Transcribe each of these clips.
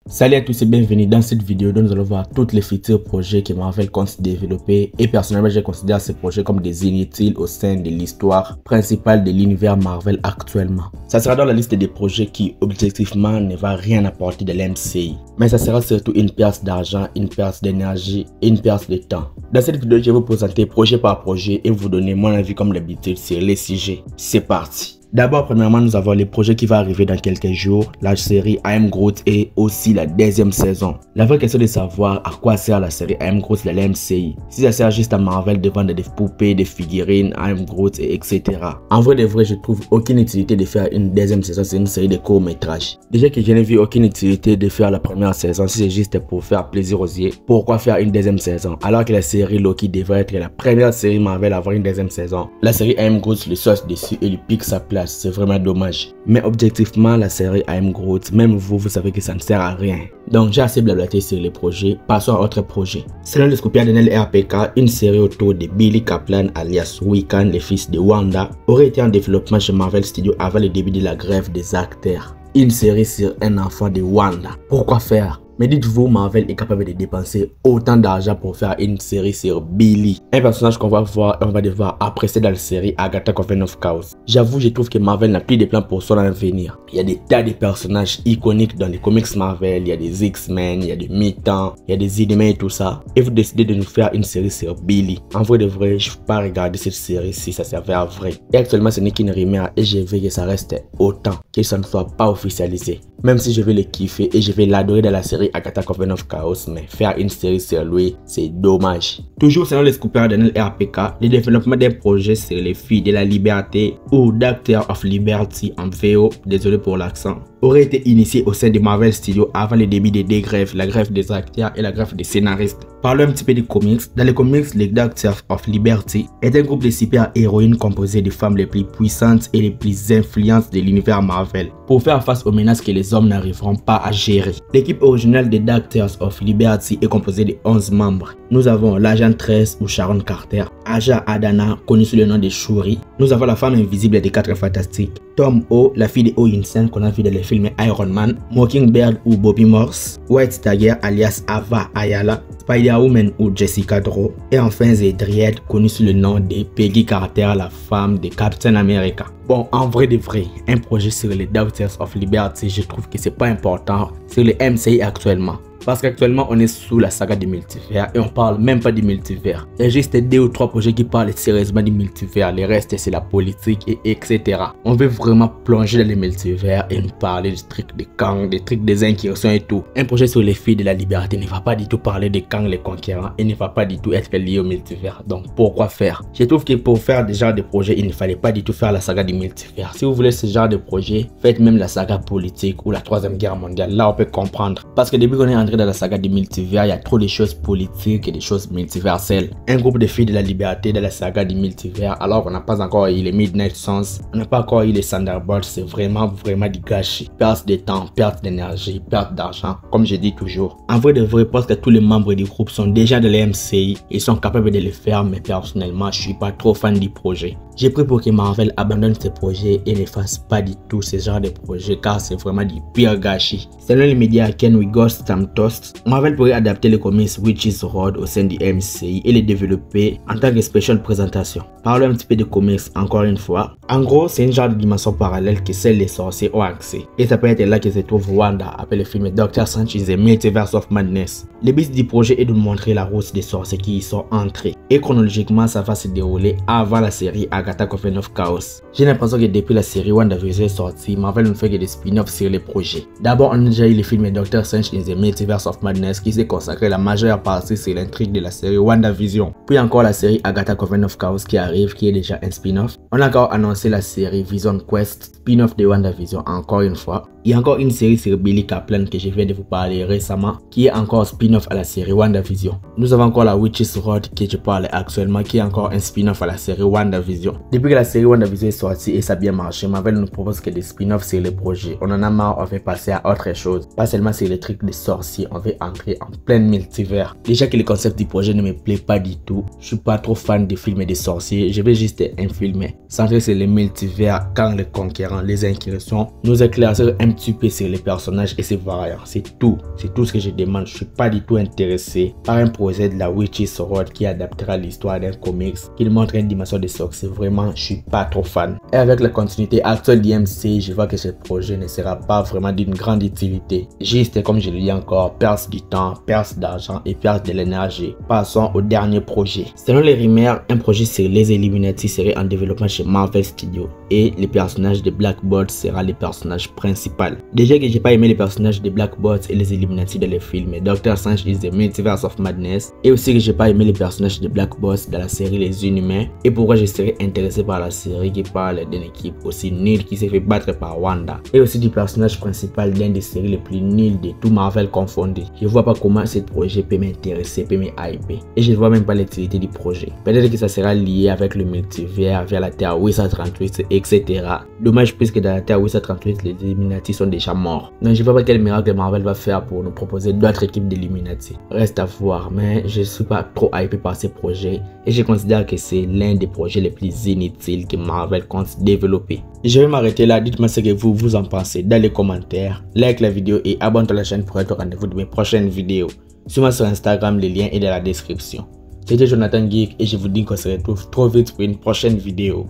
Salut à tous et bienvenue dans cette vidéo dont nous allons voir tous les futurs projets que Marvel compte développer et personnellement je considère ces projets comme des inutiles au sein de l'histoire principale de l'univers Marvel actuellement. Ça sera dans la liste des projets qui objectivement ne va rien apporter de l'MCI, mais ça sera surtout une perte d'argent, une perte d'énergie et une perte de temps. Dans cette vidéo je vais vous présenter projet par projet et vous donner mon avis comme d'habitude sur les sujets. C'est parti. D'abord, premièrement, nous avons les projets qui vont arriver dans quelques jours, la série I Am Groot et aussi la deuxième saison. La vraie question est de savoir à quoi sert la série I Am Groot de la MCI. Si ça sert juste à Marvel de vendre des poupées, des figurines, I Am Groot et etc. En vrai de vrai, je trouve aucune utilité de faire une deuxième saison sur une série de courts-métrages. Déjà que je n'ai vu aucune utilité de faire la première saison si c'est juste pour faire plaisir aux yeux. Pourquoi faire une deuxième saison alors que la série Loki devrait être la première série Marvel à avoir une deuxième saison? La série I Am Groot le sauce dessus et lui pique sa place. C'est vraiment dommage. Mais objectivement, la série I Am Groot, même vous savez que ça ne sert à rien. Donc j'ai assez blablaté sur les projets, passons à autre projet. Selon le scoopia de LRPK, une série autour de Billy Kaplan alias Wiccan, le fils de Wanda, aurait été en développement chez Marvel Studios avant le début de la grève des acteurs. Une série sur un enfant de Wanda. Pourquoi faire? Mais dites-vous, Marvel est capable de dépenser autant d'argent pour faire une série sur Billy, un personnage qu'on va voir et on va devoir apprécier dans la série Agatha Coven of Chaos. J'avoue, je trouve que Marvel n'a plus de plans pour son avenir. Il y a des tas de personnages iconiques dans les comics Marvel, il y a des X-Men, il y a des Mutants, il y a des Inhumans et tout ça. Et vous décidez de nous faire une série sur Billy. En vrai de vrai, je ne peux pas regarder cette série si ça servait à vrai. Et actuellement, ce n'est qu'une rumeur et je veux que ça reste autant, que ça ne soit pas officialisé. Même si je vais le kiffer et je vais l'adorer dans la série Agatha Coven of Chaos, mais faire une série sur lui, c'est dommage. Toujours selon les scoopers de LRPK, le développement d'un projet sur les filles de la liberté ou Doctor of Liberty en VO, désolé pour l'accent, aurait été initié au sein de Marvel Studios avant le début des deux grèves, la grève des acteurs et la grève des scénaristes. Parlons un petit peu des comics. Dans les comics, les Doctors of Liberty est un groupe de super-héroïnes composé des femmes les plus puissantes et les plus influentes de l'univers Marvel pour faire face aux menaces que les hommes n'arriveront pas à gérer. L'équipe originale des Doctors of Liberty est composée de 11 membres. Nous avons l'agent 13 ou Sharon Carter, Aja Adana, connu sous le nom de Shuri. Nous avons la femme invisible des 4 Fantastiques, Tom O, la fille de Oyinsen qu'on a vu dans les films Iron Man, Mockingbird ou Bobby Morse, White Tiger alias Ava Ayala, Spider-Woman ou Jessica Drew, et enfin Zedried, connu sous le nom de Peggy Carter, la femme de Captain America. Bon, en vrai de vrai, un projet sur les Doctors of Liberty, je trouve que c'est pas important sur le MCI actuellement. Parce qu'actuellement, on est sous la saga du multivers et on parle même pas du multivers. Il y a juste 2 ou 3 projets qui parlent sérieusement du multivers. Le reste, c'est la politique et etc. On veut vraiment plonger dans le multivers et nous parler des trucs de Kang, des trucs des incursions et tout. Un projet sur les filles de la liberté ne va pas du tout parler de Kang les conquérants et ne va pas du tout être lié au multivers. Donc, pourquoi faire? Je trouve que pour faire ce genre de projet, il ne fallait pas du tout faire la saga du multivers. Si vous voulez ce genre de projet, faites même la saga politique ou la 3e guerre mondiale. Là, on peut comprendre. Parce que depuis qu'on est entré dans la saga du multivers, il y a trop de choses politiques et des choses multiverselles. Un groupe de filles de la liberté dans la saga du multivers, alors qu'on n'a pas encore eu les Midnight Suns, on n'a pas encore eu les Thunderbolts, c'est vraiment du gâchis. Perte de temps, perte d'énergie, perte d'argent, comme je dis toujours. En vrai de vrai, parce que tous les membres du groupe sont déjà de l'MCI, ils sont capables de le faire, mais personnellement, je suis pas trop fan du projet. J'ai pris pour que Marvel abandonne ce projet et ne fasse pas du tout ce genre de projet car c'est vraiment du pire gâchis. Selon les médias Ken We Ghost Tam Toast, Marvel pourrait adapter les comics Witch's Road au sein du MCI et les développer en tant que special présentation. Parlons un petit peu de comics encore une fois. En gros, c'est une genre de dimension parallèle que seuls les sorciers ont accès. Et ça peut être là que se trouve Wanda après le film Doctor Strange in the Multiverse of Madness. Le but du projet est de montrer la route des sorciers qui y sont entrés. Et chronologiquement, ça va se dérouler avant la série Agatha Coven of Chaos. J'ai l'impression que depuis la série WandaVision est sortie, Marvel ne fait que des spin-offs sur les projets. D'abord, on a déjà eu le film Doctor Strange in the Multiverse of Madness qui s'est consacré la majeure partie sur l'intrigue de la série WandaVision. Puis encore la série Agatha Coven of Chaos qui arrive, qui est déjà un spin-off. On a encore annoncé la série Vision Quest, spin-off de WandaVision encore une fois. Il y a encore une série sur Billy Kaplan que je viens de vous parler récemment, qui est encore spin-off à la série WandaVision. Nous avons encore la Witch's Road que je parle actuellement, qui est encore un spin-off à la série WandaVision. Depuis que la série WandaVision est sortie et ça a bien marché, Marvel nous propose que des spin-offs sur les projets. On en a marre, on veut passer à autre chose. Pas seulement sur les trucs des sorciers, on veut entrer en plein multivers. Déjà que le concept du projet ne me plaît pas du tout, je suis pas trop fan des films des sorciers, je vais juste un film centré sur les multivers, Kang le conquérant, les incursions, nous éclaircir un petit peu sur les personnages et ses variants. C'est tout ce que je demande. Je suis pas du tout intéressé par un projet de la Witch's Sword qui adaptera l'histoire d'un comics, qui montre une dimension de sorcier. Vraiment, je suis pas trop fan. Et avec la continuité actuelle d'IMC, je vois que ce projet ne sera pas vraiment d'une grande utilité. Juste, comme je le dis encore, perte du temps, perte d'argent et perte de l'énergie. Passons au dernier projet. Selon les rumeurs, un projet sur les Illuminati serait en développement chez Marvel Studios et les personnages de Black Bolt sera les personnages principaux. Déjà que j'ai pas aimé les personnages de Black Bolt et les Illuminati dans les films Doctor Strange is the Multiverse of Madness, et aussi que j'ai pas aimé les personnages de Black Bolt dans la série Les Inhumains, et pourquoi je serais intéressé par la série qui parle d'une équipe aussi nulle qui s'est fait battre par Wanda, et aussi du personnage principal d'une des séries les plus nulles de tout Marvel confondu. Je vois pas comment ce projet peut m'intéresser, peut me hyper, et je ne vois même pas l'utilité du projet. Peut-être que ça sera lié avec le multivers, vers la Terre 838, etc. Dommage puisque dans la Terre 838, les Illuminati sont déjà morts. Donc je vois pas quel miracle Marvel va faire pour nous proposer d'autres équipes d'Illuminati. Reste à voir, mais je suis pas trop hypé par ces projets et je considère que c'est l'un des projets les plus inutiles que Marvel compte développer. Je vais m'arrêter là, dites-moi ce que vous en pensez dans les commentaires, like la vidéo et abonne-toi à la chaîne pour être au rendez-vous de mes prochaines vidéos. Suis-moi sur Instagram, le lien est dans la description. C'était Jonathan Geek et je vous dis qu'on se retrouve trop vite pour une prochaine vidéo.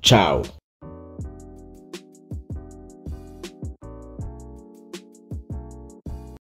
Ciao!